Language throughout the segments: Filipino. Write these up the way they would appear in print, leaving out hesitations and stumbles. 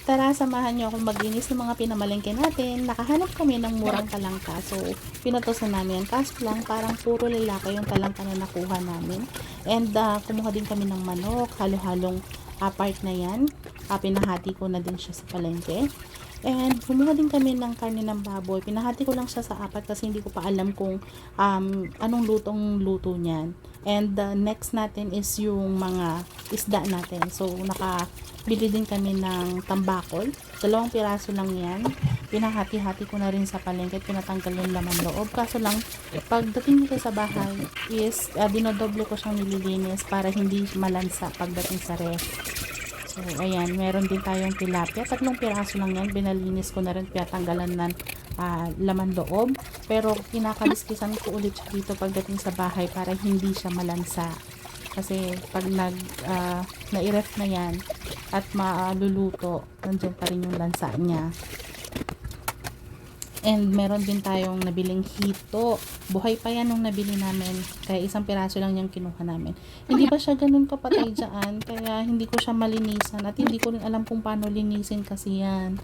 Tara, samahan niyo akong maglinis ng mga pinamalengke natin. Nakahanap kami ng murang talangka. So, pinatosan namin. Kaso lang, parang puro lalaki yung talangka na nakuha namin. And, kumuha din kami ng manok. Halo-halong part na yan. Pinahati ko na din siya sa palengke. And, kumuha din kami ng karne ng baboy. Pinahati ko lang siya sa 4 kasi hindi ko pa alam kung anong luto niyan. And, next natin is yung mga isda natin. So, nakabili din kami ng tambakol. 2 piraso lang yan. Pinahati-hati ko na rin sa palengke. Pinatanggal yung laman loob. Kaso lang, pagdating dito sa bahay is dinodoble ko siyang nililinis para hindi malansa pagdating sa ref. So, ayan, meron din tayong tilapia. 3 piraso lang yan. Binalinis ko na rin, pinatanggalan ng laman loob. Pero, kinakaliskisan ko ulit siya dito pagdating sa bahay para hindi siya malansa. Kasi, pag na-iref na yan at maluluto, nandiyan pa rin yung lansa niya. And meron din tayong nabiling hito. Buhay pa yan nung nabili namin. Kaya 1 piraso lang yung kinuha namin. Hindi pa siya ganun kapatay dyan. Kaya hindi ko siya malinisan. At hindi ko rin alam kung paano linisin kasi yan.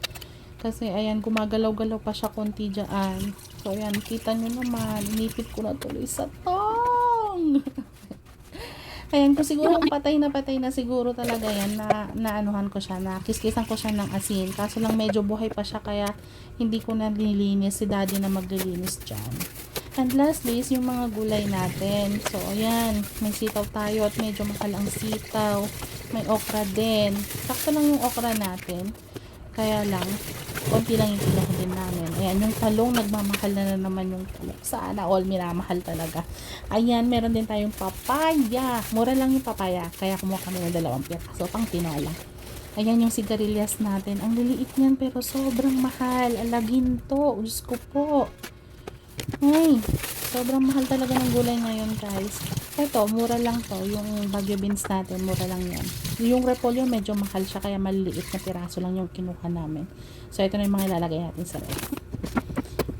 Kasi ayan, gumagalaw-galaw pa siya konti dyan. So ayan, kita nyo naman. Inipit ko na tuloy sa tong. Ayan, kung siguro patay na siguro talaga yan, na anuhan ko siya, na kiskisan ko siya ng asin. Kaso lang medyo buhay pa siya, kaya hindi ko na nilinis, si daddy na maglilinis dyan. And lastly is yung mga gulay natin. So, ayan, may sitaw tayo at medyo mahal ang sitaw. May okra din. Sakto lang yung okra natin. Kaya lang, konti lang yung kinuha din namin. Ayan, yung talong, nagmamahal na naman yung talong. Sana all minamahal talaga. Ayan, meron din tayong papaya. Mura lang yung papaya. Kaya kumuha kami ng 2 piraso pang tinola. Ayan yung sigarilyas natin. Ang liliit niyan pero sobrang mahal. Alagin to. Diyos ko po. Ay, sobrang mahal talaga ng gulay ngayon, guys. Ito, mura lang to. Yung Baguio beans natin, mura lang yan. Yung repolyo, medyo mahal siya, kaya maliliit na piraso lang yung kinuha namin. So, ito na yung mga ilalagay natin sa ref.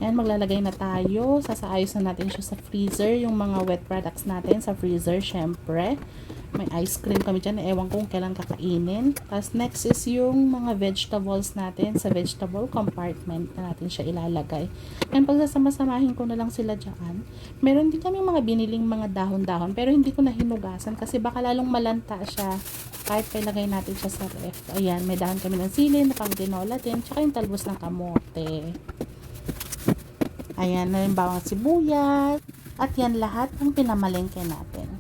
Ayan, maglalagay na tayo. Sasaayos na natin siya sa freezer. Yung mga wet products natin sa freezer, syempre. May ice cream kami dyan. Ewan ko kung kailan kakainin. Tapos next is yung mga vegetables natin sa vegetable compartment na natin siya ilalagay. And pagsasama-samahin ko na lang sila dyan. Meron din kami mga biniling mga dahon-dahon. Pero hindi ko na hinugasan kasi baka lalong malanta siya. Kahit pailagay natin siya sa ref. Ayan, may dahon kami ng sili na pang tinola din. Tsaka yung talbos ng kamote. Ayan, na yung bawang sibuyas. At yan lahat ang pinamalengke natin.